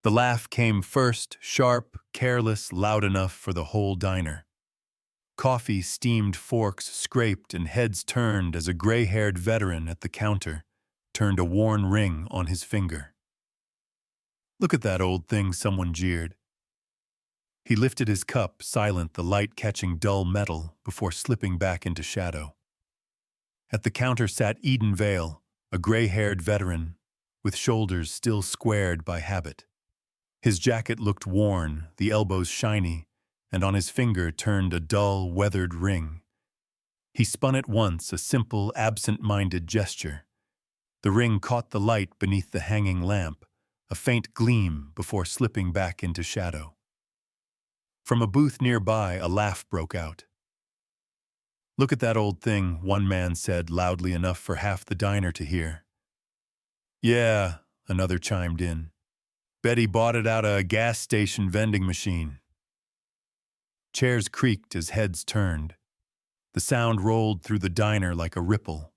The laugh came first, sharp, careless, loud enough for the whole diner. Coffee steamed, forks scraped, and heads turned as a gray-haired veteran at the counter turned a worn ring on his finger. "Look at that old thing," someone jeered. He lifted his cup, silent, the light catching dull metal before slipping back into shadow. At the counter sat Eden Vale, a gray-haired veteran, with shoulders still squared by habit. His jacket looked worn, the elbows shiny, and on his finger turned a dull, weathered ring. He spun it once, a simple, absent-minded gesture. The ring caught the light beneath the hanging lamp, a faint gleam before slipping back into shadow. From a booth nearby, a laugh broke out. "Look at that old thing," one man said loudly enough for half the diner to hear. "Yeah," another chimed in. "Bet he bought it out of a gas station vending machine." Chairs creaked as heads turned. The sound rolled through the diner like a ripple.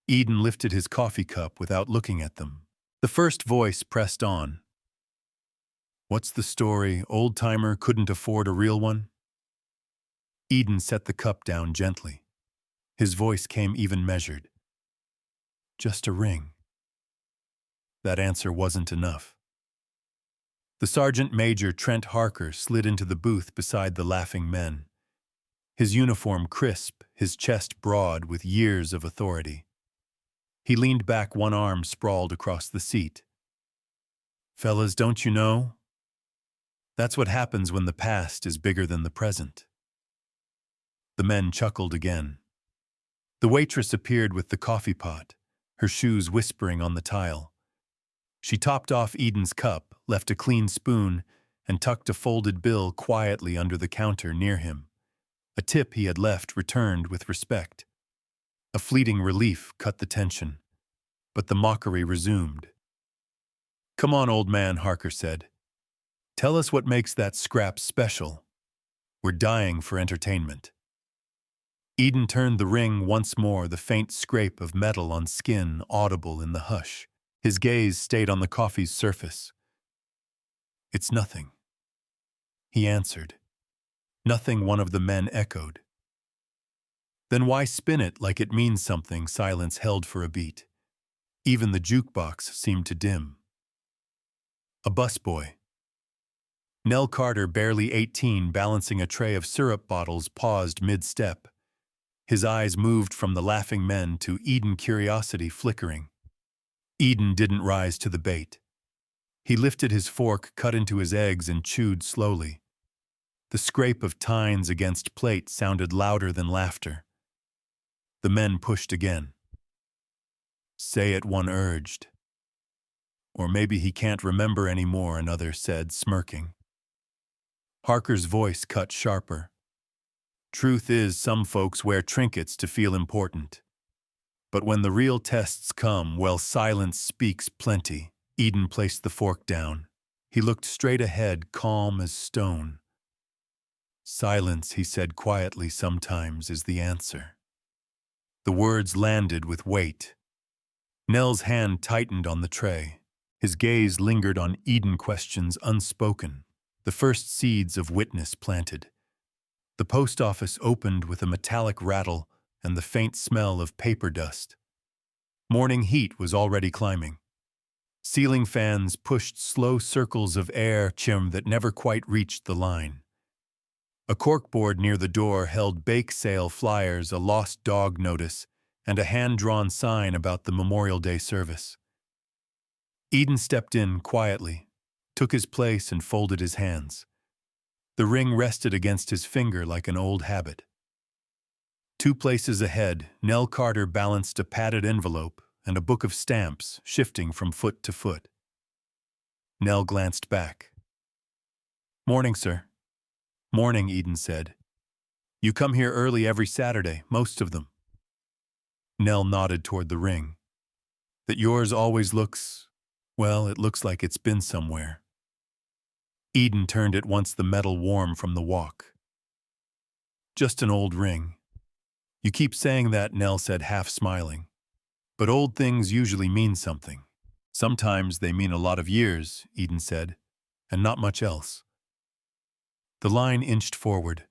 Eden lifted his coffee cup without looking at them. The first voice pressed on. "What's the story? Old-timer couldn't afford a real one?" Eden set the cup down gently. His voice came even measured. "Just a ring." That answer wasn't enough. The Sergeant Major, Trent Harker, slid into the booth beside the laughing men. His uniform crisp, his chest broad with years of authority. He leaned back, one arm sprawled across the seat. "Fellas, don't you know? That's what happens when the past is bigger than the present." The men chuckled again. The waitress appeared with the coffee pot, her shoes whispering on the tile. She topped off Eden's cup, left a clean spoon, and tucked a folded bill quietly under the counter near him. A tip he had left returned with respect. A fleeting relief cut the tension, but the mockery resumed. "Come on, old man," Harker said. "Tell us what makes that scrap special. We're dying for entertainment." Eden turned the ring once more, the faint scrape of metal on skin audible in the hush. His gaze stayed on the coffee's surface. "It's nothing," he answered. "Nothing," one of the men echoed. "Then why spin it like it means something?" Silence held for a beat. Even the jukebox seemed to dim. A busboy. Nell Carter, barely 18, balancing a tray of syrup bottles, paused mid-step. His eyes moved from the laughing men to Eden, curiosity flickering. Eden didn't rise to the bait. He lifted his fork, cut into his eggs, and chewed slowly. The scrape of tines against plate sounded louder than laughter. The men pushed again. "Say it," one urged. "Or maybe he can't remember anymore," another said, smirking. Harker's voice cut sharper. "Truth is, some folks wear trinkets to feel important. But when the real tests come, well, silence speaks plenty." Eden placed the fork down. He looked straight ahead, calm as stone. "Silence," he said quietly, "sometimes is the answer." The words landed with weight. Nell's hand tightened on the tray. His gaze lingered on Eden, questions unspoken, the first seeds of witness planted. The post office opened with a metallic rattle and the faint smell of paper dust. Morning heat was already climbing. Ceiling fans pushed slow circles of air chim that never quite reached the line. A corkboard near the door held bake sale flyers, a lost dog notice, and a hand-drawn sign about the Memorial Day service. Eden stepped in quietly, took his place, and folded his hands. The ring rested against his finger like an old habit. 2 places ahead, Nell Carter balanced a padded envelope and a book of stamps, shifting from foot to foot. Nell glanced back. "Morning, sir." "Morning," Eden said. "You come here early every Saturday, most of them." Nell nodded toward the ring. "That yours always looks, well, it looks like it's been somewhere." Eden turned at once, the metal warm from the walk. "Just an old ring." "You keep saying that," Nell said, half smiling. "But old things usually mean something." Sometimes they mean a lot of years, Eden said, and not much else. The line inched forward.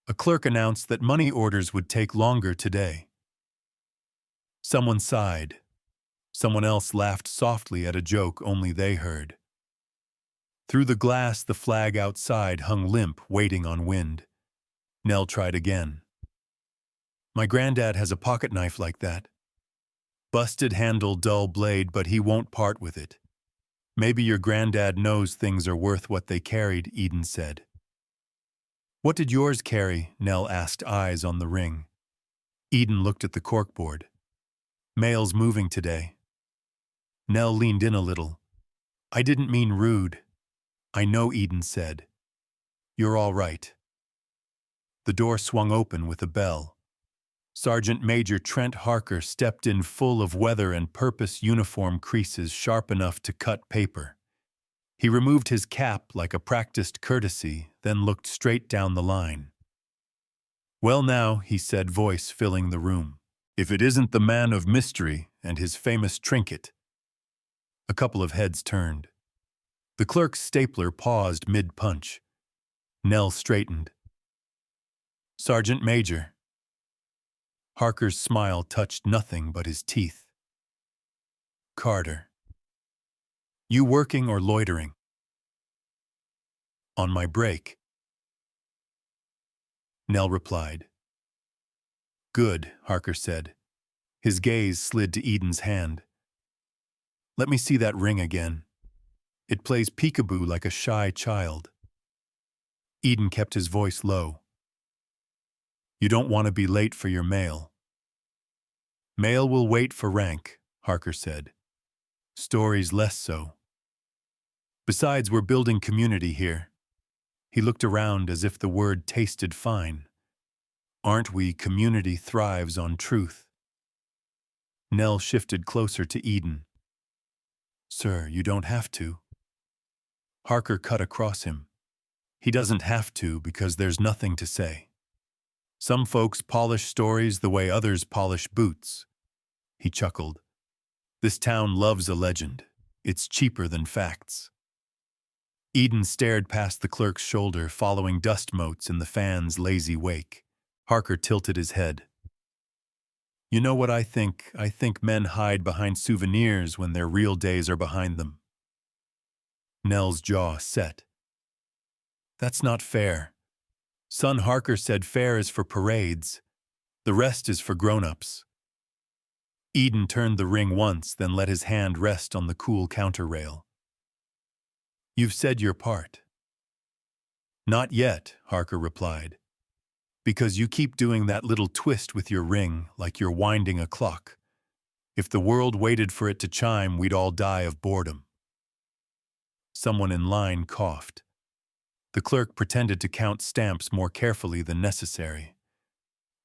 A clerk announced that money orders would take longer today. Someone sighed. Someone else laughed softly at a joke only they heard. Through the glass, the flag outside hung limp, waiting on wind. Nell tried again. My granddad has a pocket knife like that. Busted handle, dull blade, but he won't part with it. Maybe your granddad knows things are worth what they carried, Eden said. What did yours carry? Nell asked, eyes on the ring. Eden looked at the corkboard. Mail's moving today. Nell leaned in a little. I didn't mean rude. I know, Eden said. You're all right. The door swung open with a bell. Sergeant Major Trent Harker stepped in, full of weather and purpose, uniform creases sharp enough to cut paper. He removed his cap like a practiced courtesy, then looked straight down the line. Well now, he said, voice filling the room, if it isn't the man of mystery and his famous trinket. A couple of heads turned. The clerk's stapler paused mid-punch. Nell straightened. Sergeant Major. Harker's smile touched nothing but his teeth. Carter. You working or loitering? On my break. Nell replied. Good, Harker said. His gaze slid to Eden's hand. Let me see that ring again. It plays peekaboo like a shy child. Eden kept his voice low. You don't want to be late for your mail. Mail will wait for rank, Harker said. Stories less so. Besides, we're building community here. He looked around as if the word tasted fine. Aren't we? Community thrives on truth. Nell shifted closer to Eden. Sir, you don't have to. Harker cut across him. He doesn't have to because there's nothing to say. Some folks polish stories the way others polish boots. He chuckled. This town loves a legend. It's cheaper than facts. Eden stared past the clerk's shoulder, following dust motes in the fan's lazy wake. Harker tilted his head. You know what I think? I think men hide behind souvenirs when their real days are behind them. Nell's jaw set. That's not fair. Son, Harker said fair is for parades. The rest is for grown-ups. Eden turned the ring once, then let his hand rest on the cool counterrail. You've said your part. Not yet, Harker replied. Because you keep doing that little twist with your ring like you're winding a clock. If the world waited for it to chime, we'd all die of boredom. Someone in line coughed. The clerk pretended to count stamps more carefully than necessary.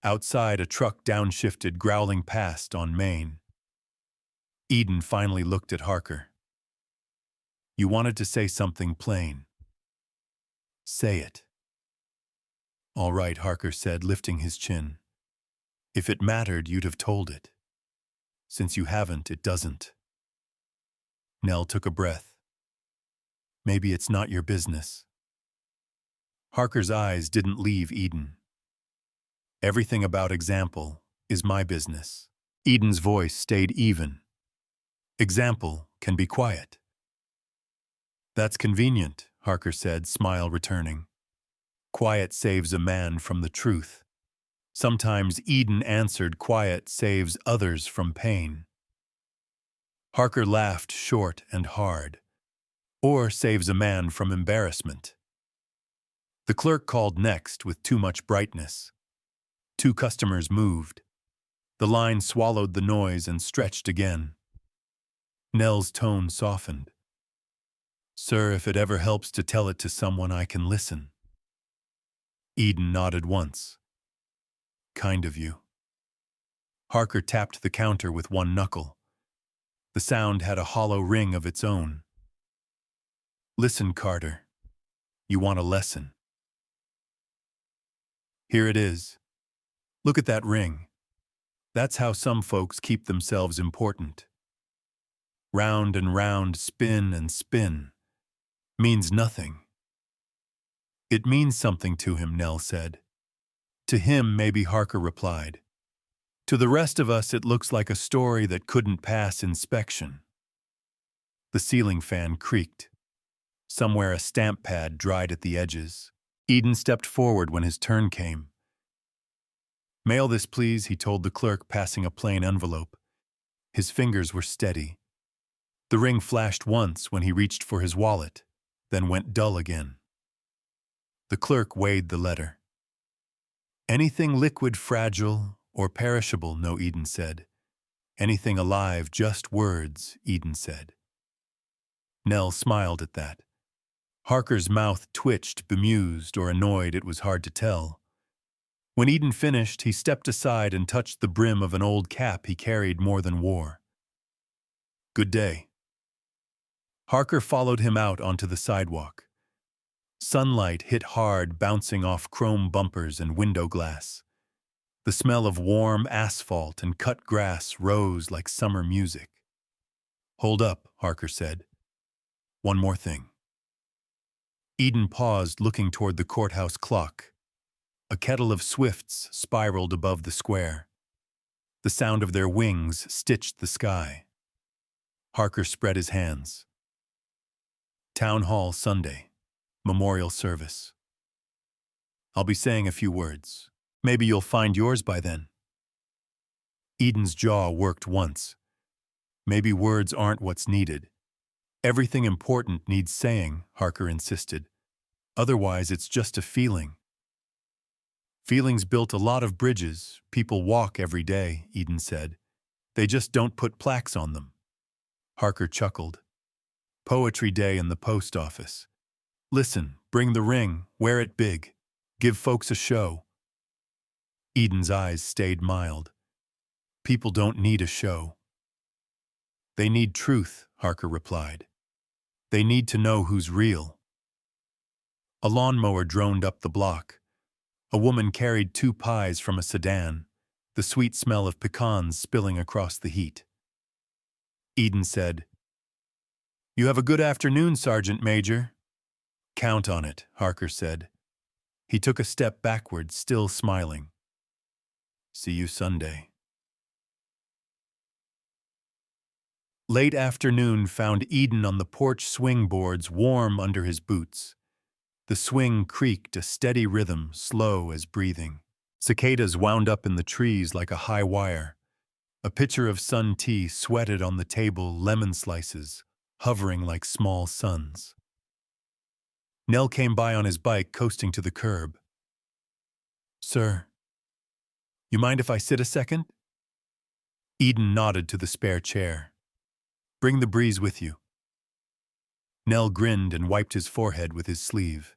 Outside, a truck downshifted, growling past on Main. Eden finally looked at Harker. You wanted to say something plain. Say it. All right, Harker said, lifting his chin. If it mattered, you'd have told it. Since you haven't, it doesn't. Nell took a breath. Maybe it's not your business. Harker's eyes didn't leave Eden. Everything about example is my business. Eden's voice stayed even. Example can be quiet. That's convenient, Harker said, smile returning. Quiet saves a man from the truth. Sometimes Eden answered, quiet saves others from pain. Harker laughed short and hard. Or saves a man from embarrassment. The clerk called next with too much brightness. 2 customers moved. The line swallowed the noise and stretched again. Nell's tone softened. Sir, if it ever helps to tell it to someone, I can listen. Eden nodded once. Kind of you. Harker tapped the counter with one knuckle. The sound had a hollow ring of its own. Listen, Carter. You want a lesson. Here it is. Look at that ring. That's how some folks keep themselves important. Round and round, spin and spin. Means nothing. It means something to him, Nell said. To him, maybe, Harker replied. To the rest of us, it looks like a story that couldn't pass inspection. The ceiling fan creaked. Somewhere a stamp pad dried at the edges. Eden stepped forward when his turn came. Mail this, please, he told the clerk, passing a plain envelope. His fingers were steady. The ring flashed once when he reached for his wallet, then went dull again. The clerk weighed the letter. Anything liquid, fragile, or perishable, no, Eden said. Anything alive, just words, Eden said. Nell smiled at that. Harker's mouth twitched, bemused or annoyed, it was hard to tell. When Eden finished, he stepped aside and touched the brim of an old cap he carried more than wore. Good day. Harker followed him out onto the sidewalk. Sunlight hit hard, bouncing off chrome bumpers and window glass. The smell of warm asphalt and cut grass rose like summer music. Hold up, Harker said. One more thing. Eden paused, looking toward the courthouse clock. A kettle of swifts spiraled above the square. The sound of their wings stitched the sky. Harker spread his hands. Town Hall, Sunday. Memorial service. I'll be saying a few words. Maybe you'll find yours by then. Eden's jaw worked once. Maybe words aren't what's needed. Everything important needs saying, Harker insisted. Otherwise, it's just a feeling. Feelings built a lot of bridges. People walk every day, Eden said. They just don't put plaques on them. Harker chuckled. Poetry day in the post office. Listen, bring the ring, wear it big. Give folks a show. Eden's eyes stayed mild. People don't need a show. They need truth, Harker replied. They need to know who's real. A lawnmower droned up the block. A woman carried 2 pies from a sedan, the sweet smell of pecans spilling across the heat. Eden said, You have a good afternoon, Sergeant Major. Count on it, Harker said. He took a step backward, still smiling. See you Sunday. Late afternoon found Eden on the porch swing boards, warm under his boots. The swing creaked, a steady rhythm, slow as breathing. Cicadas wound up in the trees like a high wire. A pitcher of sun tea sweated on the table, lemon slices, hovering like small suns. Nell came by on his bike, coasting to the curb. Sir, you mind if I sit a second? Eden nodded to the spare chair. Bring the breeze with you. Nell grinned and wiped his forehead with his sleeve.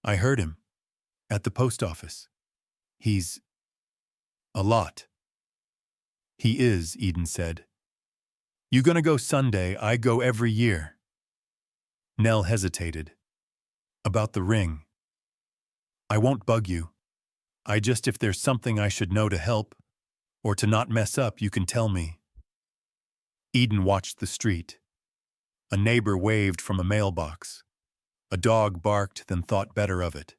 I heard him. At the post office. He's a lot. He is, Eden said. You gonna go Sunday, I go every year. Nell hesitated. About the ring. I won't bug you. If there's something I should know to help, or to not mess up, you can tell me. Eden watched the street. A neighbor waved from a mailbox. A dog barked, then thought better of it.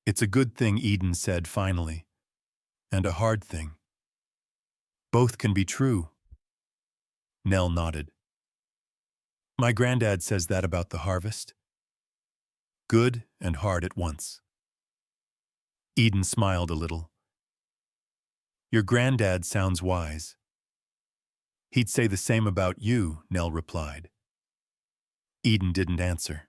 It's a good thing, Eden said finally, and a hard thing. Both can be true. Nell nodded. My granddad says that about the harvest. Good and hard at once. Eden smiled a little. Your granddad sounds wise. He'd say the same about you, Nell replied. Eden didn't answer.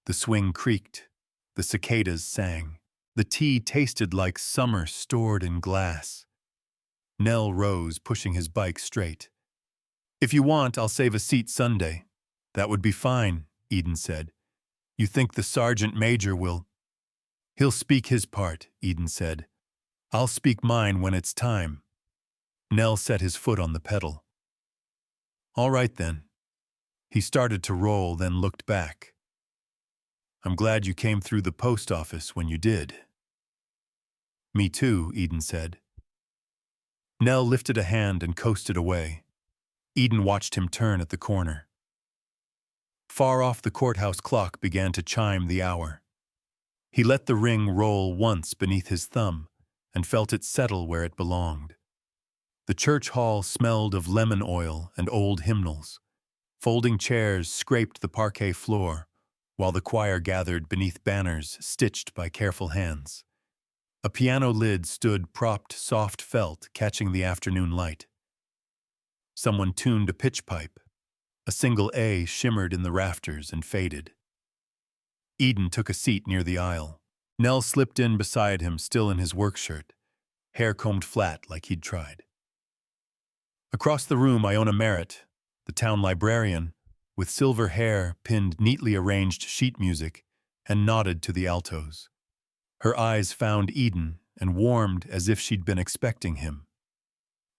The swing creaked. The cicadas sang. The tea tasted like summer stored in glass. Nell rose, pushing his bike straight. If you want, I'll save a seat Sunday. That would be fine, Eden said. You think the sergeant major will? He'll speak his part, Eden said. I'll speak mine when it's time. Nell set his foot on the pedal. All right then. He started to roll, then looked back. I'm glad you came through the post office when you did. Me too, Eden said. Nell lifted a hand and coasted away. Eden watched him turn at the corner. Far off, the courthouse clock began to chime the hour. He let the ring roll once beneath his thumb and felt it settle where it belonged. The church hall smelled of lemon oil and old hymnals. Folding chairs scraped the parquet floor, while the choir gathered beneath banners stitched by careful hands. A piano lid stood propped soft felt, catching the afternoon light. Someone tuned a pitch pipe. A single A shimmered in the rafters and faded. Eden took a seat near the aisle. Nell slipped in beside him, still in his work shirt, hair combed flat like he'd tried. Across the room, Iona Merritt, the town librarian, with silver hair pinned neatly arranged sheet music, and nodded to the altos. Her eyes found Eden and warmed as if she'd been expecting him.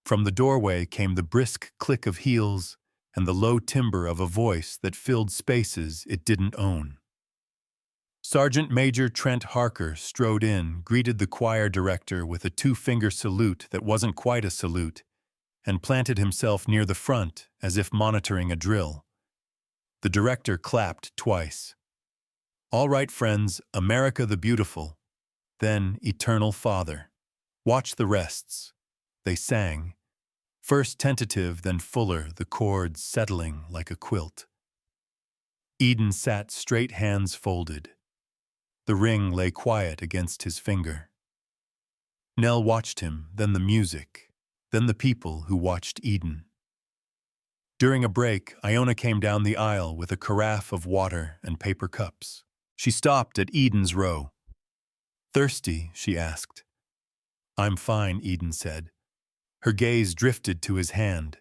From the doorway came the brisk click of heels and the low timbre of a voice that filled spaces it didn't own. Sergeant Major Trent Harker strode in, greeted the choir director with a two-finger salute that wasn't quite a salute, and planted himself near the front as if monitoring a drill. The director clapped twice. "All right, friends, America the Beautiful." Then Eternal Father. "Watch the rests." They sang. First tentative, then fuller, the chords settling like a quilt. Eden sat straight, hands folded. The ring lay quiet against his finger. Nell watched him, then the music, then the people who watched Eden. During a break, Iona came down the aisle with a carafe of water and paper cups. She stopped at Eden's row. "Thirsty?" she asked. "I'm fine," Eden said. Her gaze drifted to his hand.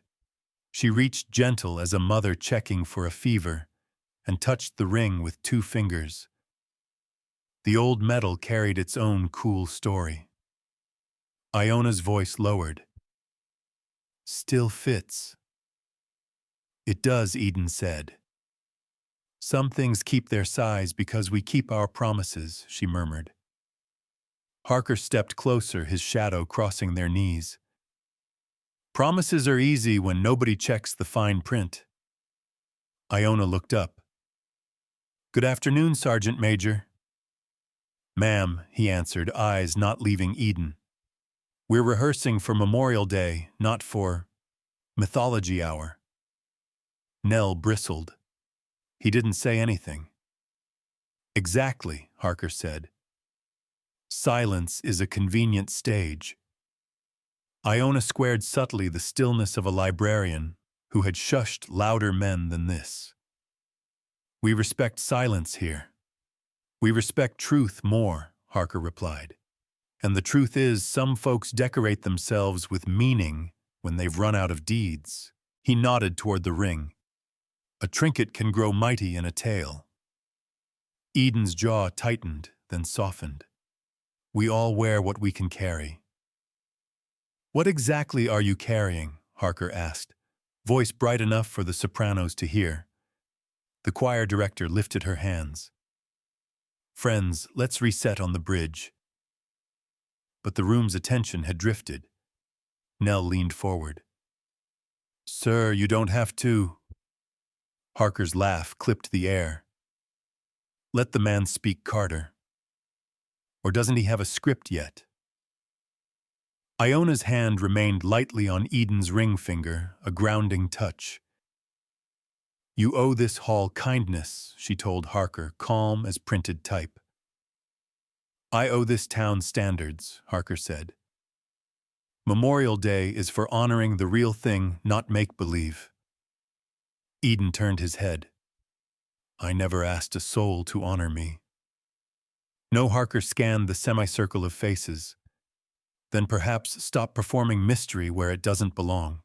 She reached gentle as a mother checking for a fever and touched the ring with 2 fingers. The old metal carried its own cool story. Iona's voice lowered. "Still fits." "It does," Eden said. "Some things keep their size because we keep our promises," she murmured. Harker stepped closer, his shadow crossing their knees. "Promises are easy when nobody checks the fine print." Iona looked up. "Good afternoon, Sergeant Major." "Ma'am," he answered, eyes not leaving Eden. "We're rehearsing for Memorial Day, not for Mythology Hour." Nell bristled. He didn't say anything. "Exactly," Harker said. "Silence is a convenient stage." Iona squared subtly the stillness of a librarian who had shushed louder men than this. "We respect silence here." "We respect truth more," Harker replied. "And the truth is, some folks decorate themselves with meaning when they've run out of deeds." He nodded toward the ring. "A trinket can grow mighty in a tale." Eden's jaw tightened, then softened. "We all wear what we can carry." "What exactly are you carrying?" Harker asked, voice bright enough for the sopranos to hear. The choir director lifted her hands. "Friends, let's reset on the bridge." But the room's attention had drifted. Nell leaned forward. "Sir, you don't have to." Harker's laugh clipped the air. "Let the man speak, Carter. Or doesn't he have a script yet?" Iona's hand remained lightly on Eden's ring finger, a grounding touch. "You owe this hall kindness," she told Harker, calm as printed type. "I owe this town standards," Harker said. "Memorial Day is for honoring the real thing, not make-believe." Eden turned his head. "I never asked a soul to honor me." No. Harker scanned the semicircle of faces. "Then perhaps stop performing mystery where it doesn't belong."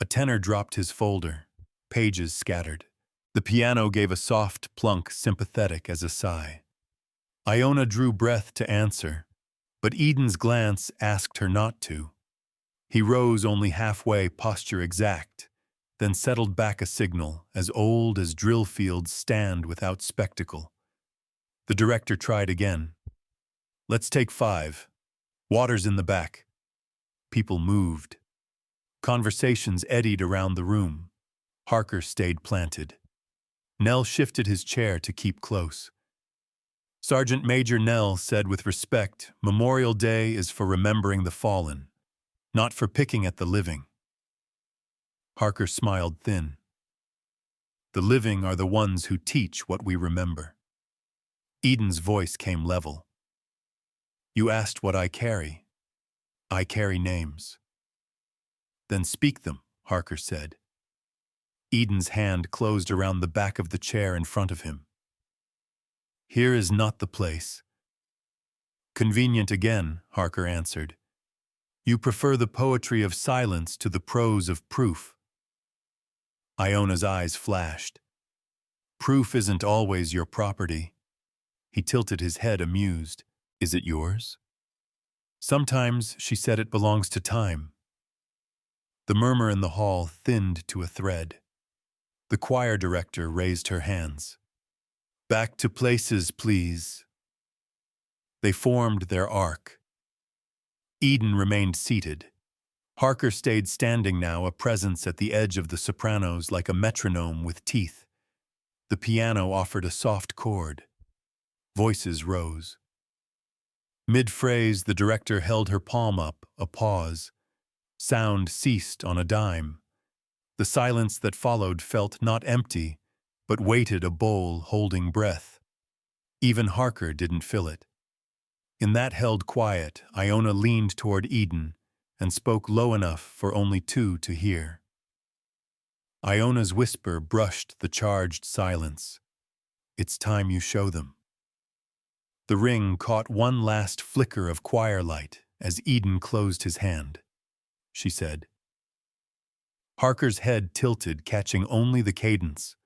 A tenor dropped his folder. Pages scattered. The piano gave a soft plunk, sympathetic as a sigh. Iona drew breath to answer, but Eden's glance asked her not to. He rose only halfway, posture exact, then settled back, a signal as old as drill fields stand without spectacle. The director tried again. "Let's take 5. Water's in the back." People moved. Conversations eddied around the room. Harker stayed planted. Nell shifted his chair to keep close. Sergeant Major Nell said with respect, "Memorial Day is for remembering the fallen, not for picking at the living." Harker smiled thin. "The living are the ones who teach what we remember." Eden's voice came level. "You asked what I carry. I carry names." "Then speak them," Harker said. Eden's hand closed around the back of the chair in front of him. "Here is not the place." "Convenient again," Harker answered. "You prefer the poetry of silence to the prose of proof." Iona's eyes flashed. "Proof isn't always your property." He tilted his head, amused. "Is it yours?" "Sometimes," she said, "it belongs to time." The murmur in the hall thinned to a thread. The choir director raised her hands. "Back to places, please." They formed their arc. Eden remained seated. Harker stayed standing now, a presence at the edge of the sopranos like a metronome with teeth. The piano offered a soft chord. Voices rose. Mid-phrase, the director held her palm up, a pause. Sound ceased on a dime. The silence that followed felt not empty, but weighted a bowl holding breath. Even Harker didn't fill it. In that held quiet, Iona leaned toward Eden and spoke low enough for only two to hear. Iona's whisper brushed the charged silence. "It's time you show them." The ring caught one last flicker of choir light as Eden closed his hand. She said. Harker's head tilted, catching only the cadence.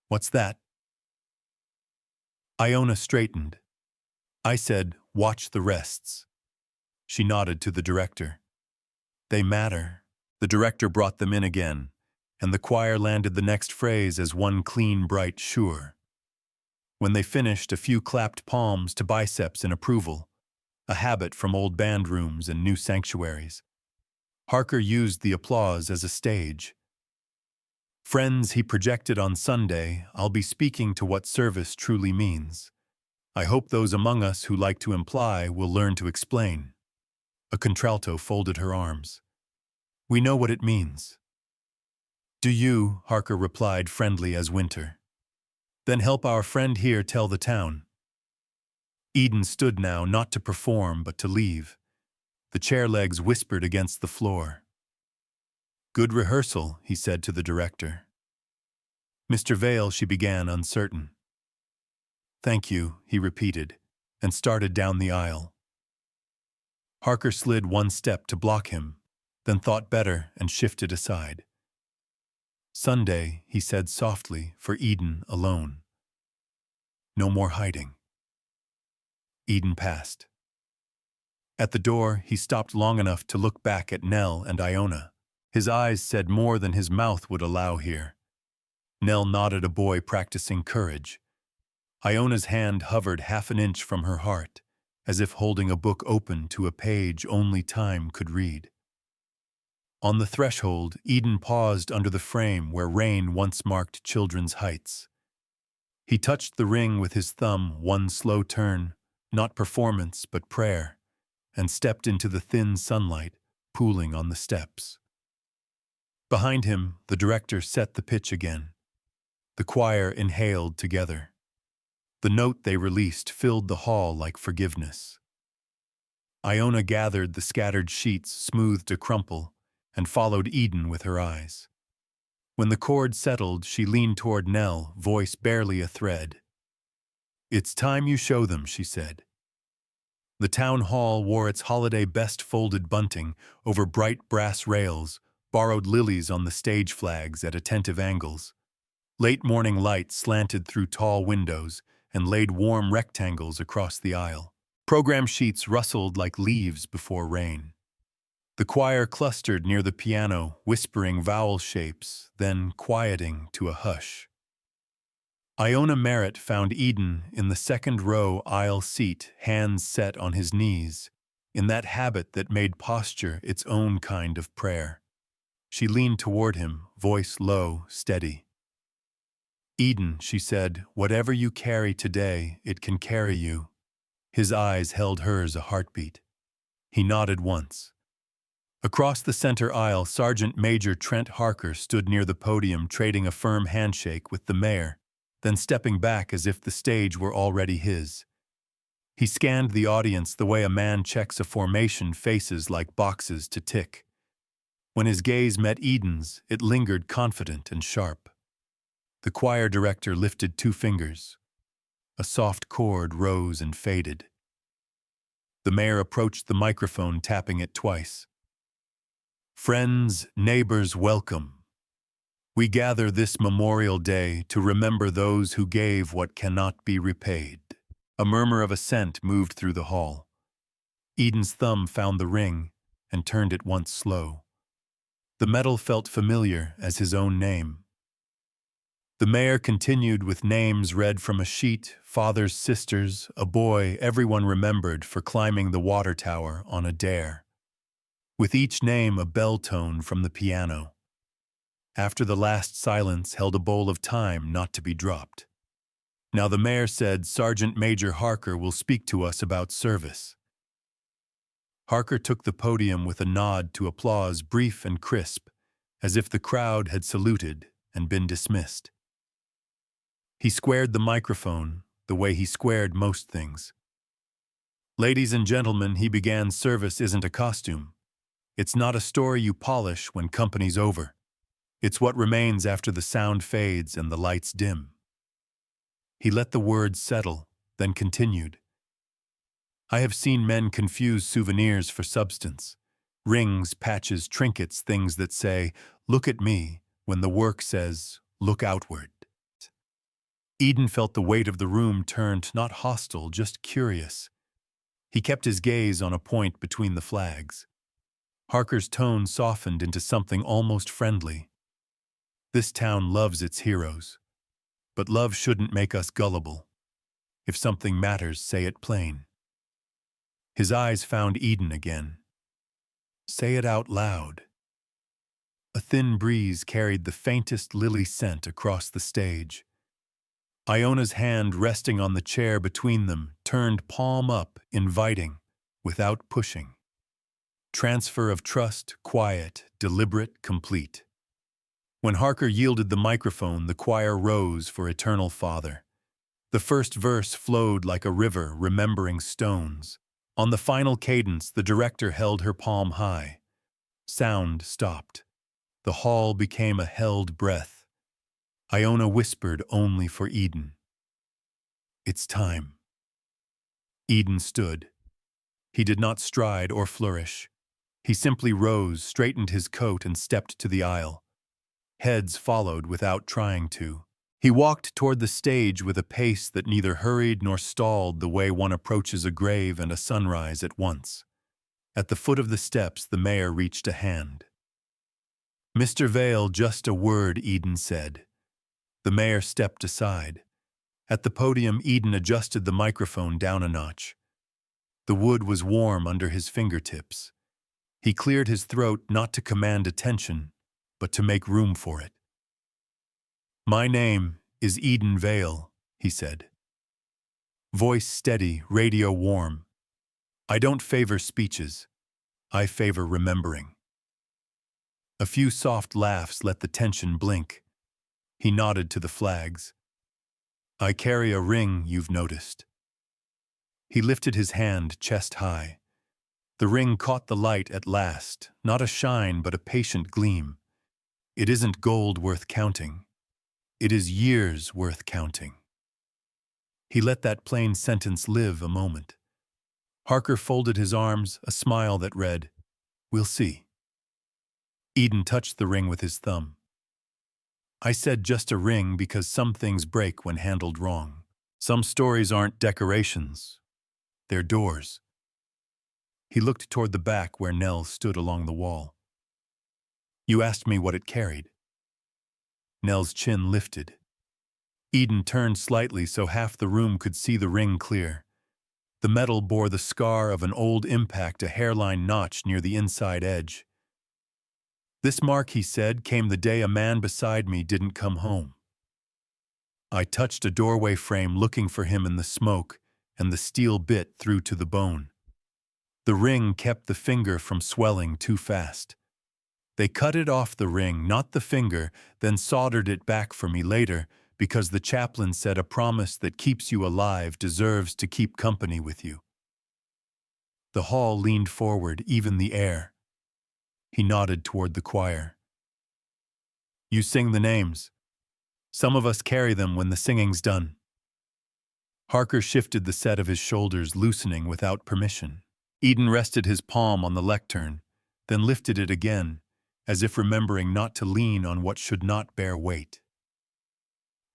"What's that?" Iona straightened. "I said, watch the rests." She nodded to the director. "They matter." The director brought them in again, and the choir landed the next phrase as one clean, bright sure. When they finished, a few clapped palms to biceps in approval, a habit from old band rooms and new sanctuaries. Harker used the applause as a stage. "Friends," he projected on Sunday, "I'll be speaking to what service truly means. I hope those among us who like to imply will learn to explain." A contralto folded her arms. "We know what it means." "Do you?" Harker replied, friendly as winter. "Then help our friend here tell the town." Eden stood now, not to perform, but to leave. The chair legs whispered against the floor. "Good rehearsal," he said to the director. "Mr. Vale," she began, uncertain. "Thank you," he repeated, and started down the aisle. Harker slid one step to block him, then thought better and shifted aside. "Sunday," he said softly, for Eden alone. "No more hiding." Eden passed. At the door, he stopped long enough to look back at Nell and Iona. His eyes said more than his mouth would allow here. Nell nodded, a boy practicing courage. Iona's hand hovered half an inch from her heart, as if holding a book open to a page only time could read. On the threshold, Eden paused under the frame where rain once marked children's heights. He touched the ring with his thumb, one slow turn, not performance but prayer, and stepped into the thin sunlight, pooling on the steps. Behind him, the director set the pitch again. The choir inhaled together. The note they released filled the hall like forgiveness. Iona gathered the scattered sheets, smoothed a crumple, and followed Eden with her eyes. When the chord settled, she leaned toward Nell, voice barely a thread. "It's time you show them," she said. The town hall wore its holiday best folded bunting over bright brass rails, borrowed lilies on the stage flags at attentive angles. Late morning light slanted through tall windows and laid warm rectangles across the aisle. Program sheets rustled like leaves before rain. The choir clustered near the piano, whispering vowel shapes, then quieting to a hush. Iona Merritt found Eden in the second row aisle seat, hands set on his knees, in that habit that made posture its own kind of prayer. She leaned toward him, voice low, steady. "Eden," she said, "whatever you carry today, it can carry you." His eyes held hers a heartbeat. He nodded once. Across the center aisle, Sergeant Major Trent Harker stood near the podium, trading a firm handshake with the mayor, then stepping back as if the stage were already his. He scanned the audience the way a man checks a formation, faces like boxes to tick. When his gaze met Eden's, it lingered confident and sharp. The choir director lifted 2 fingers. A soft chord rose and faded. The mayor approached the microphone, tapping it twice. "Friends, neighbors, welcome. We gather this Memorial Day to remember those who gave what cannot be repaid." A murmur of assent moved through the hall. Eden's thumb found the ring and turned it once slow. The metal felt familiar as his own name. The mayor continued with names read from a sheet: fathers, sisters, a boy everyone remembered for climbing the water tower on a dare. With each name a bell tone from the piano. After the last silence held a bowl of time not to be dropped. Now the mayor said, "Sergeant Major Harker will speak to us about service." Harker took the podium with a nod to applause, brief and crisp, as if the crowd had saluted and been dismissed. He squared the microphone the way he squared most things. "Ladies and gentlemen," he began, "service isn't a costume. It's not a story you polish when company's over. It's what remains after the sound fades and the lights dim." He let the words settle, then continued. "I have seen men confuse souvenirs for substance. Rings, patches, trinkets, things that say, 'Look at me,' when the work says, 'Look outward.'" Eden felt the weight of the room turned, not hostile, just curious. He kept his gaze on a point between the flags. Harker's tone softened into something almost friendly. "This town loves its heroes. But love shouldn't make us gullible. If something matters, say it plain." His eyes found Eden again. "Say it out loud." A thin breeze carried the faintest lily scent across the stage. Iona's hand, resting on the chair between them, turned palm up, inviting, without pushing. Transfer of trust, quiet, deliberate, complete. When Harker yielded the microphone, the choir rose for Eternal Father. The first verse flowed like a river, remembering stones. On the final cadence, the director held her palm high. Sound stopped. The hall became a held breath. Iona whispered only for Eden, "It's time." Eden stood. He did not stride or flourish. He simply rose, straightened his coat, and stepped to the aisle. Heads followed without trying to. He walked toward the stage with a pace that neither hurried nor stalled, the way one approaches a grave and a sunrise at once. At the foot of the steps, the mayor reached a hand. "Mr. Vale, just a word," Eden said. The mayor stepped aside. At the podium, Eden adjusted the microphone down a notch. The wood was warm under his fingertips. He cleared his throat, not to command attention, but to make room for it. "My name is Eden Vale," he said. Voice steady, radio warm. "I don't favor speeches. I favor remembering." A few soft laughs let the tension blink. He nodded to the flags. "I carry a ring, you've noticed." He lifted his hand, chest high. The ring caught the light at last, not a shine but a patient gleam. It isn't gold worth counting. It is years worth counting. He let that plain sentence live a moment. Harker folded his arms, a smile that read, "We'll see." Eden touched the ring with his thumb. "I said just a ring because some things break when handled wrong. Some stories aren't decorations. They're doors." He looked toward the back where Nell stood along the wall. "You asked me what it carried." Nell's chin lifted. Eden turned slightly so half the room could see the ring clear. The metal bore the scar of an old impact, a hairline notch near the inside edge. This mark, he said, came the day a man beside me didn't come home. I touched a doorway frame looking for him in the smoke, and the steel bit through to the bone. The ring kept the finger from swelling too fast. They cut it off the ring, not the finger, then soldered it back for me later, because the chaplain said a promise that keeps you alive deserves to keep company with you. The hall leaned forward, even the air. He nodded toward the choir. You sing the names. Some of us carry them when the singing's done. Harker shifted the set of his shoulders, loosening without permission. Eden rested his palm on the lectern, then lifted it again, as if remembering not to lean on what should not bear weight.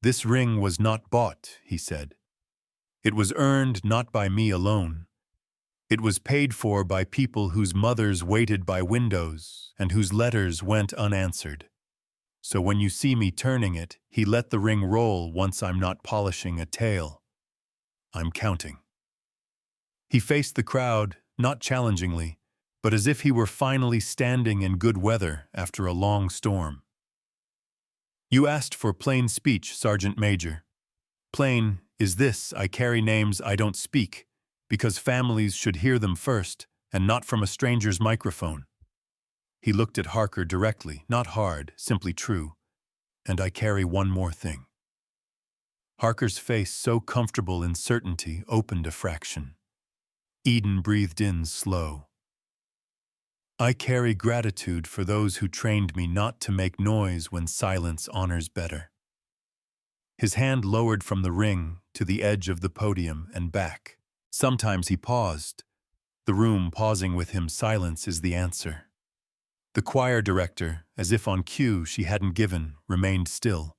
This ring was not bought, he said. It was earned not by me alone. It was paid for by people whose mothers waited by windows and whose letters went unanswered. So when you see me turning it, he let the ring roll once I'm not polishing a tail. I'm counting. He faced the crowd, not challengingly, but as if he were finally standing in good weather after a long storm. You asked for plain speech, Sergeant Major. Plain is this: I carry names I don't speak, because families should hear them first, and not from a stranger's microphone. He looked at Harker directly, not hard, simply true. And I carry one more thing. Harker's face, so comfortable in certainty, opened a fraction. Eden breathed in slow. I carry gratitude for those who trained me not to make noise when silence honors better. His hand lowered from the ring to the edge of the podium and back. Sometimes he paused. The room pausing with him. Silence is the answer. The choir director, as if on cue she hadn't given, remained still.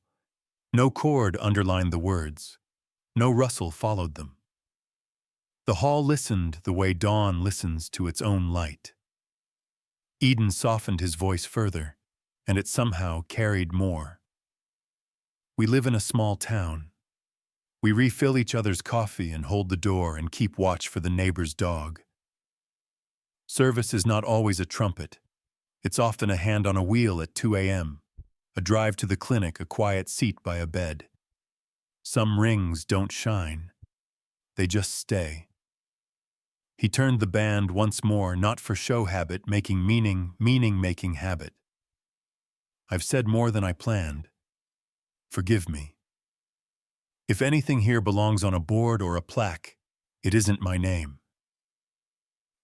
No chord underlined the words. No rustle followed them. The hall listened the way dawn listens to its own light. Eden softened his voice further, and it somehow carried more. We live in a small town. We refill each other's coffee and hold the door and keep watch for the neighbor's dog. Service is not always a trumpet. It's often a hand on a wheel at 2 a.m., a drive to the clinic, a quiet seat by a bed. Some rings don't shine. They just stay. He turned the band once more, not for show habit, making meaning-making habit. I've said more than I planned. Forgive me. If anything here belongs on a board or a plaque, it isn't my name.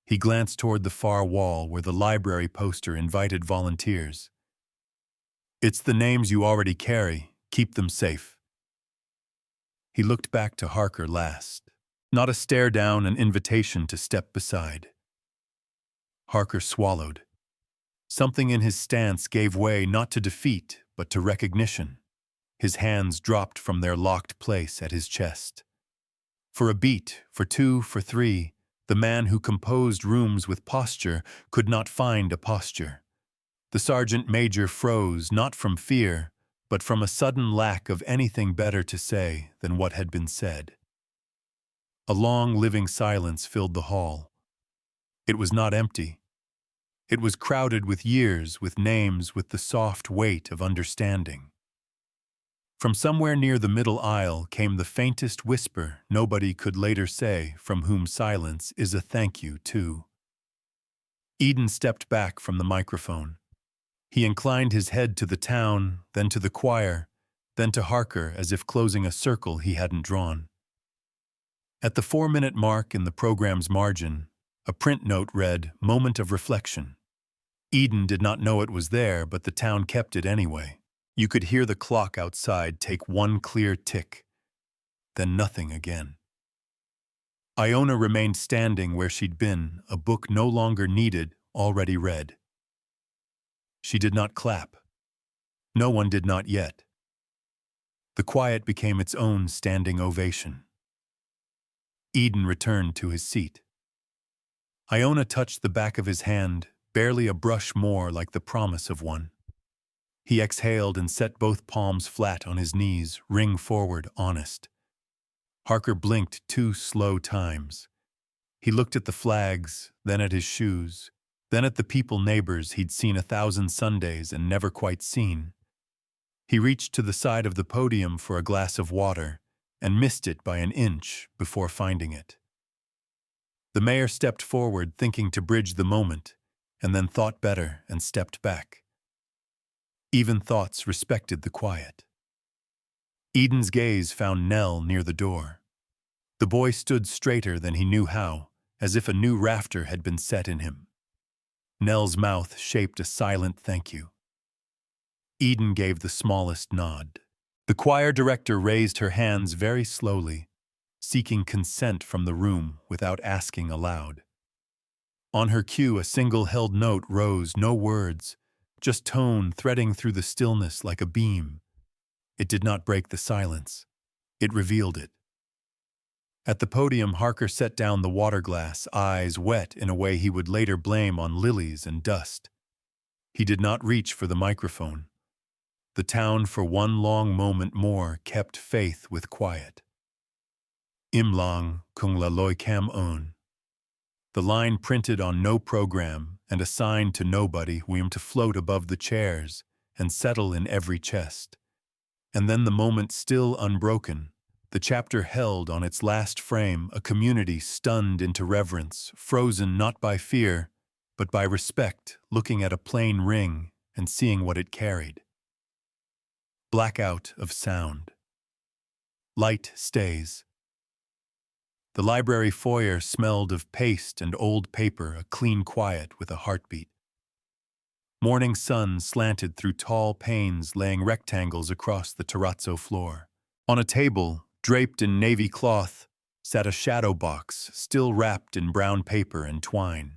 He glanced toward the far wall where the library poster invited volunteers. It's the names you already carry. Keep them safe. He looked back to Harker last. Not a stare down, an invitation to step beside. Harker swallowed. Something in his stance gave way not to defeat, but to recognition. His hands dropped from their locked place at his chest. For a beat, for two, for three, the man who composed rooms with posture could not find a posture. The sergeant major froze, not from fear, but from a sudden lack of anything better to say than what had been said. A long, living silence filled the hall. It was not empty. It was crowded with years, with names, with the soft weight of understanding. From somewhere near the middle aisle came the faintest whisper nobody could later say, from whom silence is a thank you too. Eden stepped back from the microphone. He inclined his head to the town, then to the choir, then to Harker, as if closing a circle he hadn't drawn. At the 4-minute mark in the program's margin, a print note read, "Moment of reflection." Eden did not know it was there, but the town kept it anyway. You could hear the clock outside take one clear tick, then nothing again. Iona remained standing where she'd been, a book no longer needed, already read. She did not clap. No one did not yet. The quiet became its own standing ovation. Eden returned to his seat. Iona touched the back of his hand, barely a brush more, like the promise of one. He exhaled and set both palms flat on his knees, ring forward, honest. Harker blinked 2 slow times. He looked at the flags, then at his shoes, Then at the people neighbors he'd seen 1,000 Sundays and never quite seen. He reached to the side of the podium for a glass of water and missed it by an inch before finding it. The mayor stepped forward, thinking to bridge the moment, and then thought better and stepped back. Even thoughts respected the quiet. Eden's gaze found Nell near the door. The boy stood straighter than he knew how, as if a new rafter had been set in him. Nell's mouth shaped a silent thank you. Eden gave the smallest nod. The choir director raised her hands very slowly, seeking consent from the room without asking aloud. On her cue, a single held note rose, no words, just tone threading through the stillness like a beam. It did not break the silence. It revealed it. At the podium, Harker set down the water glass, eyes wet in a way he would later blame on lilies and dust. He did not reach for the microphone. The town, for one long moment more, kept faith with quiet. Im lang kung la loi cam on. The line printed on no program and assigned to nobody, weim to float above the chairs and settle in every chest. And then the moment still unbroken, the chapter held on its last frame a community stunned into reverence, frozen not by fear, but by respect, looking at a plain ring and seeing what it carried. Blackout of sound. Light stays. The library foyer smelled of paste and old paper, a clean quiet with a heartbeat. Morning sun slanted through tall panes, laying rectangles across the terrazzo floor. On a table, draped in navy cloth, sat a shadow box, still wrapped in brown paper and twine.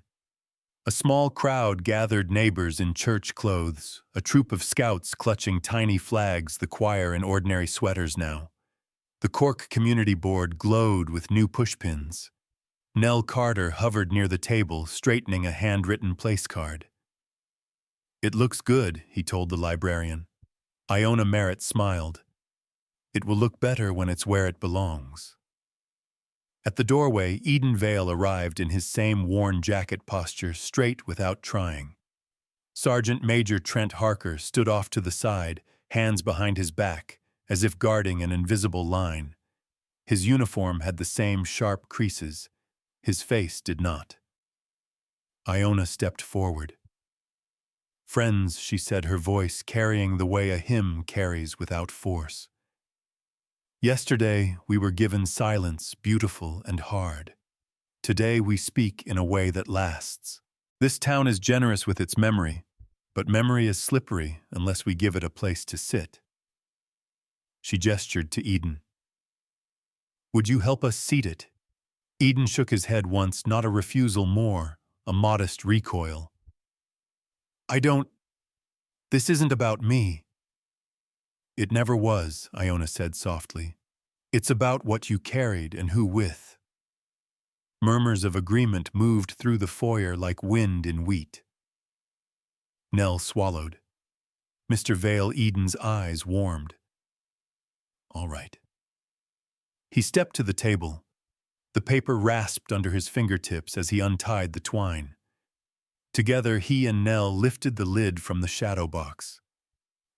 A small crowd gathered, neighbors in church clothes, a troop of scouts clutching tiny flags, the choir in ordinary sweaters now. The Cork Community Board glowed with new pushpins. Nell Carter hovered near the table, straightening a handwritten place card. "It looks good," he told the librarian. Iona Merritt smiled. "It will look better when it's where it belongs." At the doorway, Eden Vale arrived in his same worn jacket posture, straight without trying. Sergeant Major Trent Harker stood off to the side, hands behind his back, as if guarding an invisible line. His uniform had the same sharp creases. His face did not. Iona stepped forward. "Friends," she said, her voice carrying the way a hymn carries without force. "Yesterday we were given silence, beautiful and hard. Today we speak in a way that lasts. This town is generous with its memory, but memory is slippery unless we give it a place to sit." She gestured to Eden. "Would you help us seat it?" Eden shook his head once, not a refusal more, a modest recoil. This isn't about me." "It never was," Iona said softly. "It's about what you carried and who with." Murmurs of agreement moved through the foyer like wind in wheat. Nell swallowed. Mr. Vale Eden's eyes warmed. "All right." He stepped to the table. The paper rasped under his fingertips as he untied the twine. Together, he and Nell lifted the lid from the shadow box.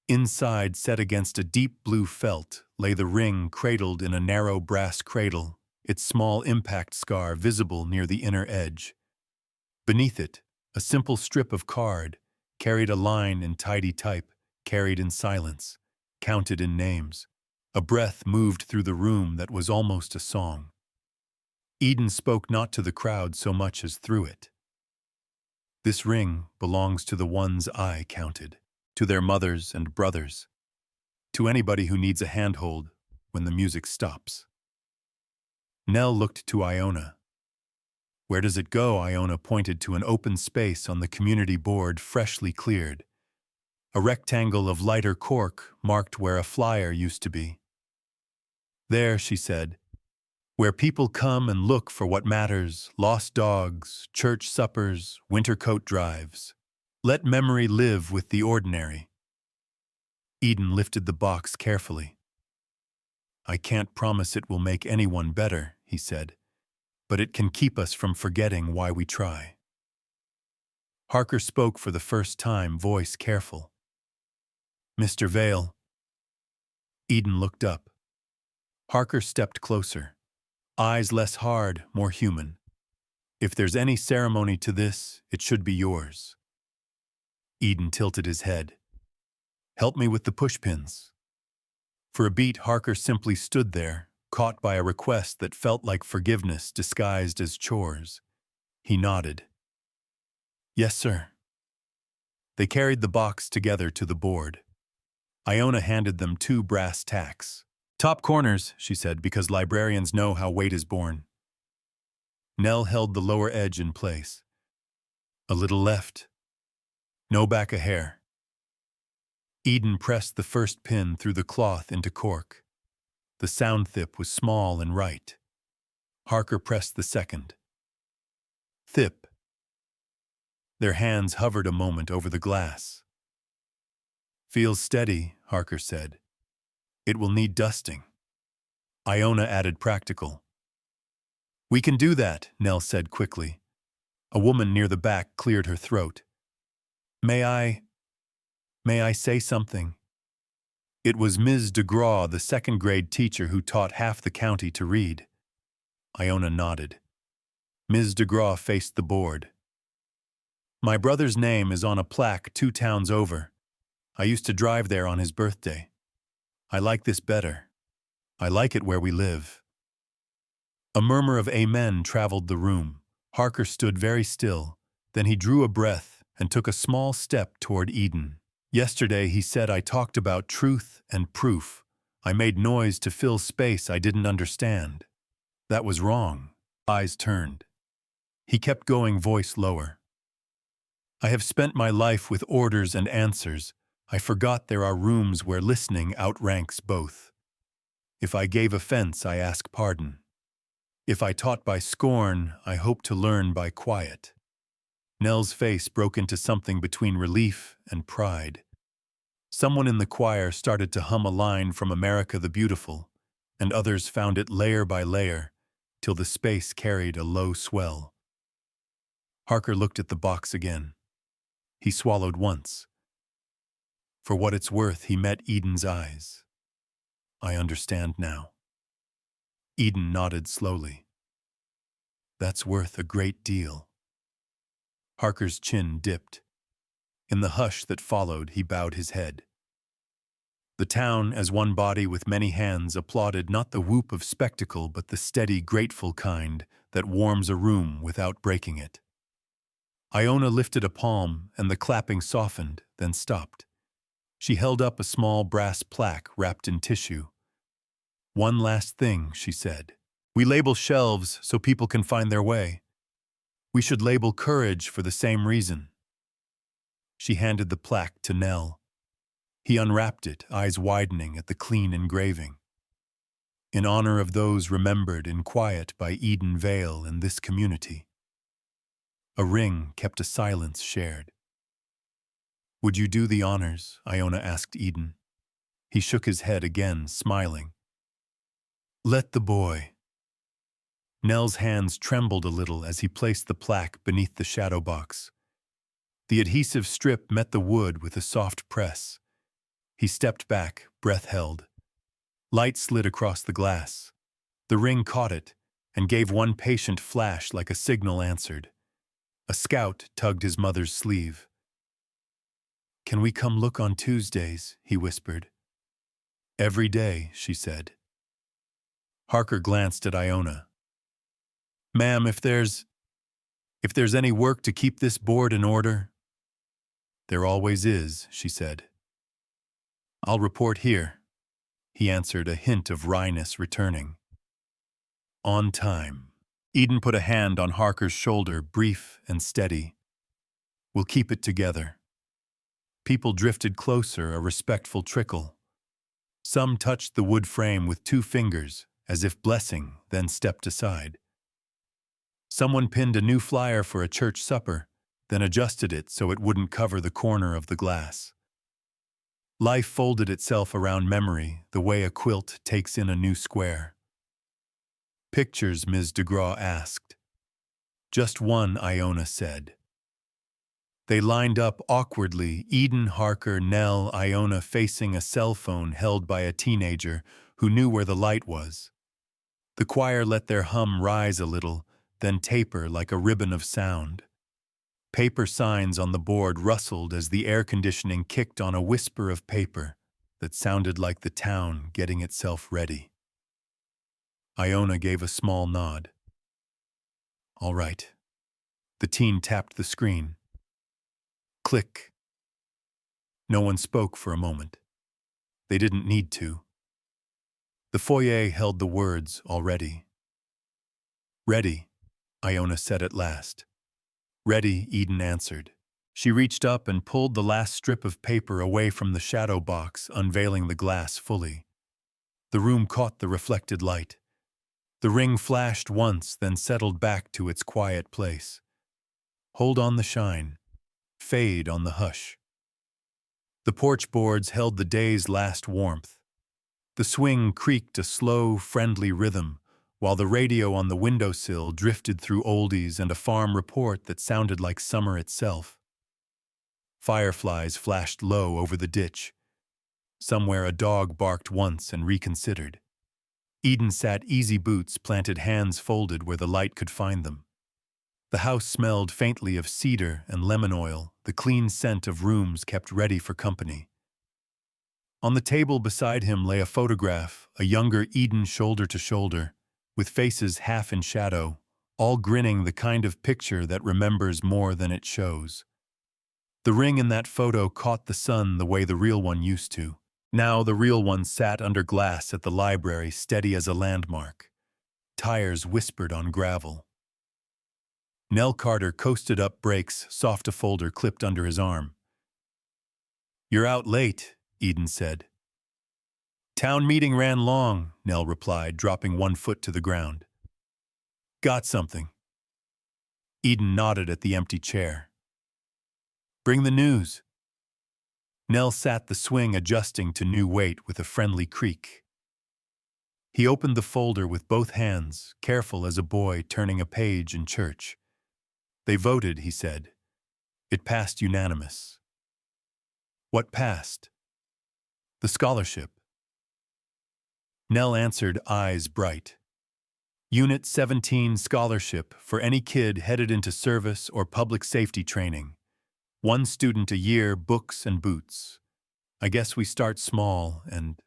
Inside, set against a deep blue felt, lay the ring cradled in a narrow brass cradle, its small impact scar visible near the inner edge. Beneath it, a simple strip of card carried a line in tidy type, carried in silence, counted in names. A breath moved through the room that was almost a song. Eden spoke not to the crowd so much as through it. "This ring belongs to the ones I counted, to their mothers and brothers, to anybody who needs a handhold when the music stops." Nell looked to Iona. "Where does it go?" Iona pointed to an open space on the community board, freshly cleared. A rectangle of lighter cork marked where a flyer used to be. "There," she said, "where people come and look for what matters, lost dogs, church suppers, winter coat drives. Let memory live with the ordinary." Eden lifted the box carefully. "I can't promise it will make anyone better," he said, "but it can keep us from forgetting why we try." Harker spoke for the first time, voice careful. Mr. Vale. Eden looked up. Harker stepped closer. Eyes less hard, more human. If there's any ceremony to this, it should be yours. Eden tilted his head. Help me with the pushpins. For a beat, Harker simply stood there, caught by a request that felt like forgiveness disguised as chores. He nodded. Yes, sir. They carried the box together to the board. Iona handed them 2 brass tacks. Top corners, she said, because librarians know how weight is borne. Nell held the lower edge in place. A little left. No back a hair. Eden pressed the first pin through the cloth into cork. The sound thip was small and right. Harker pressed the second. Thip. Their hands hovered a moment over the glass. Feels steady, Harker said. It will need dusting. Iona added practical. We can do that, Nell said quickly. A woman near the back cleared her throat. May I say something? It was Ms. DeGraw, the second-grade teacher who taught half the county to read. Iona nodded. Ms. DeGraw faced the board. My brother's name is on a plaque 2 towns over. I used to drive there on his birthday. I like this better. I like it where we live. A murmur of amen traveled the room. Harker stood very still. Then he drew a breath and took a small step toward Eden. Yesterday, he said, I talked about truth and proof. I made noise to fill space I didn't understand. That was wrong. Eyes turned. He kept going, voice lower. I have spent my life with orders and answers. I forgot there are rooms where listening outranks both. If I gave offense, I ask pardon. If I taught by scorn, I hope to learn by quiet. Nell's face broke into something between relief and pride. Someone in the choir started to hum a line from America the Beautiful, and others found it layer by layer, till the space carried a low swell. Harker looked at the box again. He swallowed once. For what it's worth, he met Eden's eyes. I understand now. Eden nodded slowly. That's worth a great deal. Harker's chin dipped. In the hush that followed, he bowed his head. The town, as one body with many hands, applauded not the whoop of spectacle, but the steady, grateful kind that warms a room without breaking it. Iona lifted a palm, and the clapping softened, then stopped. She held up a small brass plaque wrapped in tissue. One last thing, she said. We label shelves so people can find their way. We should label courage for the same reason. She handed the plaque to Nell. He unwrapped it, eyes widening at the clean engraving. In honor of those remembered in quiet by Eden Vale and this community. A ring kept a silence shared. Would you do the honors? Iona asked Eden. He shook his head again, smiling. Let the boy. Nell's hands trembled a little as he placed the plaque beneath the shadow box. The adhesive strip met the wood with a soft press. He stepped back, breath held. Light slid across the glass. The ring caught it and gave one patient flash like a signal answered. A scout tugged his mother's sleeve. Can we come look on Tuesdays? He whispered. Every day, she said. Harker glanced at Iona. Ma'am, if there's any work to keep this board in order. There always is, she said. I'll report here, he answered, a hint of wryness returning. On time. Eden put a hand on Harker's shoulder, brief and steady. We'll keep it together. People drifted closer, a respectful trickle. Some touched the wood frame with 2 fingers, as if blessing, then stepped aside. Someone pinned a new flyer for a church supper, then adjusted it so it wouldn't cover the corner of the glass. Life folded itself around memory, the way a quilt takes in a new square. Pictures, Ms. DeGraw asked. Just one, Iona said. They lined up awkwardly, Eden, Harker, Nell, Iona facing a cell phone held by a teenager who knew where the light was. The choir let their hum rise a little, then taper like a ribbon of sound. Paper signs on the board rustled as the air conditioning kicked on a whisper of paper that sounded like the town getting itself ready. Iona gave a small nod. All right. The teen tapped the screen. Click. No one spoke for a moment. They didn't need to. The foyer held the words already. Ready, Iona said at last. Ready, Eden answered. She reached up and pulled the last strip of paper away from the shadow box, unveiling the glass fully. The room caught the reflected light. The ring flashed once, then settled back to its quiet place. Hold on the shine. Fade on the hush. The porch boards held the day's last warmth. The swing creaked a slow, friendly rhythm, while the radio on the windowsill drifted through oldies and a farm report that sounded like summer itself. Fireflies flashed low over the ditch. Somewhere a dog barked once and reconsidered. Eden sat easy boots planted, hands folded where the light could find them. The house smelled faintly of cedar and lemon oil, the clean scent of rooms kept ready for company. On the table beside him lay a photograph, a younger Eden shoulder to shoulder, with faces half in shadow, all grinning, the kind of picture that remembers more than it shows. The ring in that photo caught the sun the way the real one used to. Now the real one sat under glass at the library, steady as a landmark. Tires whispered on gravel. Nell Carter coasted up brakes, soft, a folder clipped under his arm. You're out late, Eden said. Town meeting ran long, Nell replied, dropping one foot to the ground. Got something. Eden nodded at the empty chair. Bring the news. Nell sat the swing, adjusting to new weight with a friendly creak. He opened the folder with both hands, careful as a boy turning a page in church. They voted, he said. It passed unanimous. What passed? The scholarship. Nell answered, eyes bright. Unit 17 scholarship for any kid headed into service or public safety training. 1 student a year, books and boots. I guess we start small and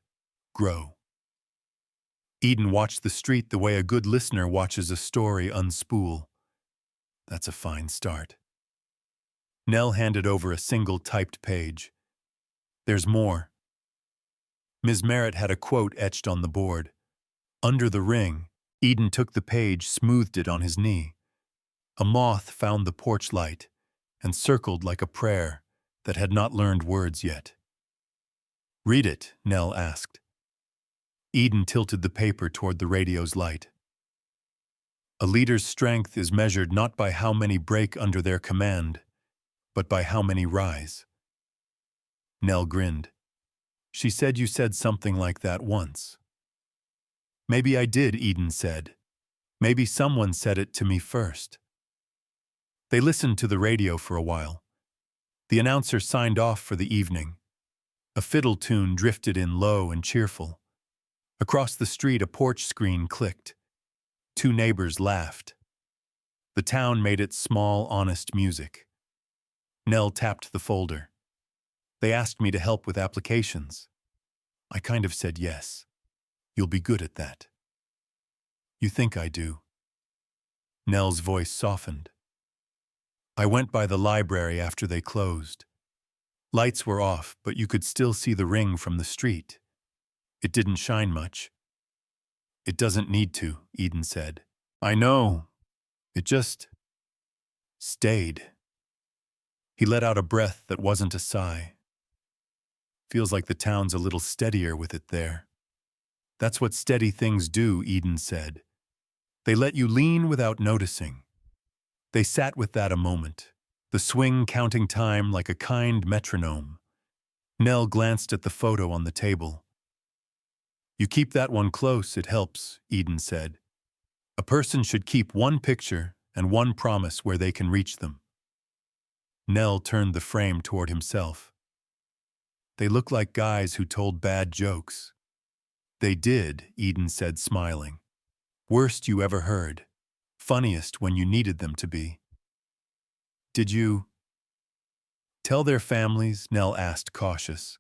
grow. Eden watched the street the way a good listener watches a story unspool. That's a fine start. Nell handed over a single typed page. There's more. Ms. Merritt had a quote etched on the board. Under the ring, Eden took the page, smoothed it on his knee. A moth found the porch light and circled like a prayer that had not learned words yet. Read it, Nell asked. Eden tilted the paper toward the radio's light. A leader's strength is measured not by how many break under their command, but by how many rise. Nell grinned. She said you said something like that once. Maybe I did, Eden said. Maybe someone said it to me first. They listened to the radio for a while. The announcer signed off for the evening. A fiddle tune drifted in low and cheerful. Across the street, a porch screen clicked. 2 neighbors laughed. The town made its small, honest music. Nell tapped the folder. They asked me to help with applications. I kind of said yes. You'll be good at that. You think I do? Nell's voice softened. I went by the library after they closed. Lights were off, but you could still see the ring from the street. It didn't shine much. It doesn't need to, Eden said. I know. It just stayed. He let out a breath that wasn't a sigh. Feels like the town's a little steadier with it there. That's what steady things do, Eden said. They let you lean without noticing. They sat with that a moment, the swing counting time like a kind metronome. Nell glanced at the photo on the table. You keep that one close, it helps, Eden said. A person should keep one picture and one promise where they can reach them. Nell turned the frame toward himself. They look like guys who told bad jokes. They did, Eden said, smiling. Worst you ever heard. Funniest when you needed them to be. Did you tell their families? Nell asked, cautious.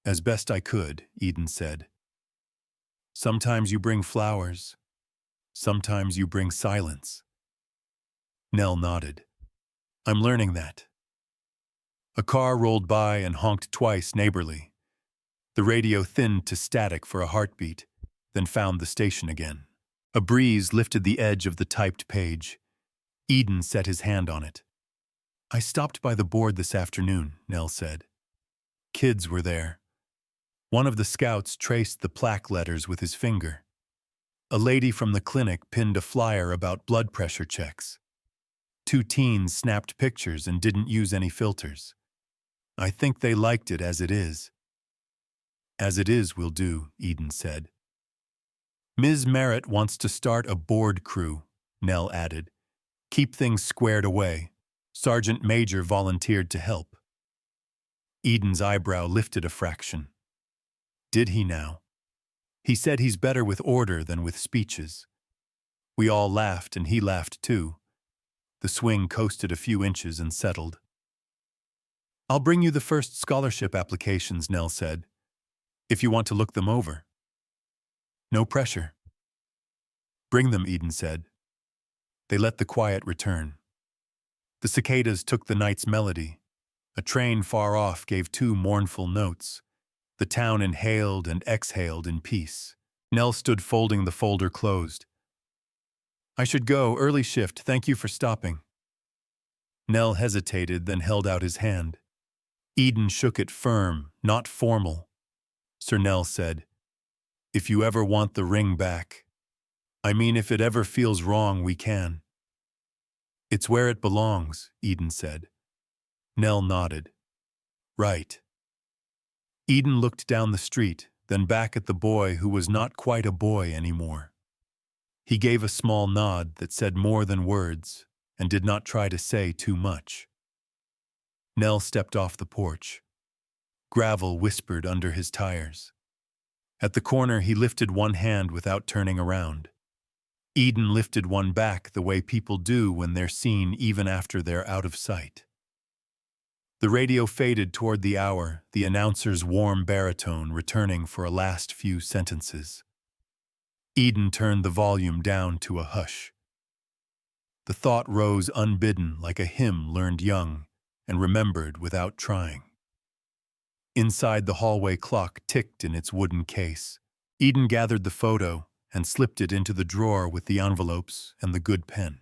As best I could, Eden said. Sometimes you bring flowers. Sometimes you bring silence. Nell nodded. I'm learning that. A car rolled by and honked twice neighborly. The radio thinned to static for a heartbeat, then found the station again. A breeze lifted the edge of the typed page. Eden set his hand on it. I stopped by the board this afternoon, Nell said. Kids were there. One of the scouts traced the plaque letters with his finger. A lady from the clinic pinned a flyer about blood pressure checks. 2 teens snapped pictures and didn't use any filters. I think they liked it as it is. As it is will do, Eden said. Ms. Merritt wants to start a board crew, Nell added. Keep things squared away. Sergeant Major volunteered to help. Eden's eyebrow lifted a fraction. Did he now? He said he's better with order than with speeches. We all laughed and he laughed too. The swing coasted a few inches and settled. I'll bring you the first scholarship applications, Nell said, if you want to look them over. No pressure. Bring them, Eden said. They let the quiet return. The cicadas took the night's melody. A train far off gave 2 mournful notes. The town inhaled and exhaled in peace. Nell stood folding the folder closed. I should go, early shift, thank you for stopping. Nell hesitated, then held out his hand. Eden shook it firm, not formal. Sir Nell said, if you ever want the ring back, I mean if it ever feels wrong, we can. It's where it belongs, Eden said. Nell nodded. Right. Eden looked down the street, then back at the boy who was not quite a boy anymore. He gave a small nod that said more than words and did not try to say too much. Nell stepped off the porch. Gravel whispered under his tires. At the corner, he lifted one hand without turning around. Eden lifted one back the way people do when they're seen even after they're out of sight. The radio faded toward the hour, the announcer's warm baritone returning for a last few sentences. Eden turned the volume down to a hush. The thought rose unbidden like a hymn learned young and remembered without trying. Inside, the hallway clock ticked in its wooden case. Eden gathered the photo and slipped it into the drawer with the envelopes and the good pen.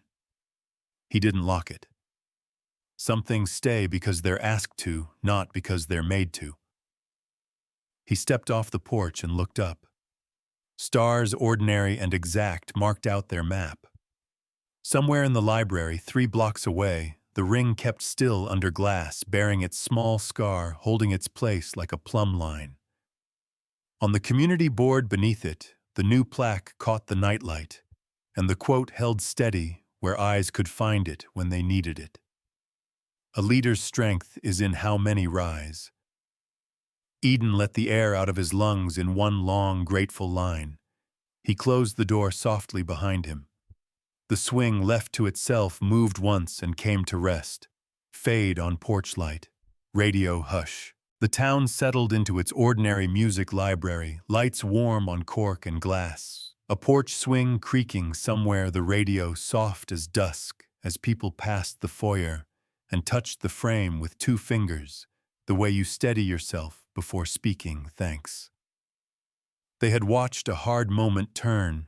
He didn't lock it. Some things stay because they're asked to, not because they're made to. He stepped off the porch and looked up. Stars, ordinary and exact, marked out their map. Somewhere in the library, 3 blocks away, the ring kept still under glass, bearing its small scar, holding its place like a plumb line. On the community board beneath it, the new plaque caught the nightlight, and the quote held steady where eyes could find it when they needed it. A leader's strength is in how many rise. Eden let the air out of his lungs in one long, grateful line. He closed the door softly behind him. The swing, left to itself, moved once and came to rest. Fade on porch light. Radio hush. The town settled into its ordinary music library, lights warm on cork and glass. A porch swing creaking somewhere, the radio soft as dusk as people passed the foyer and touched the frame with 2 fingers, the way you steady yourself before speaking thanks. They had watched a hard moment turn,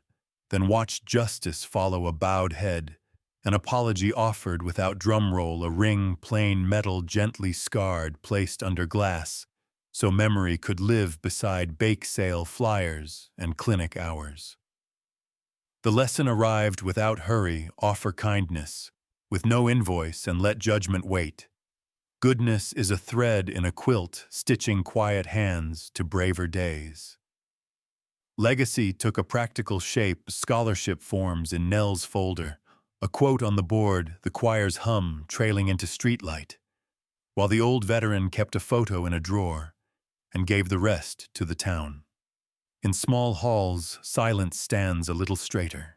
then watched justice follow a bowed head, an apology offered without drumroll, a ring, plain metal, gently scarred, placed under glass, so memory could live beside bake sale flyers and clinic hours. The lesson arrived without hurry: offer kindness, with no invoice, and let judgment wait. Goodness is a thread in a quilt, stitching quiet hands to braver days. Legacy took a practical shape, scholarship forms in Nell's folder, A quote on the board, the choir's hum trailing into streetlight, while the old veteran kept a photo in a drawer and gave the rest to the town. In small halls, silence stands a little straighter.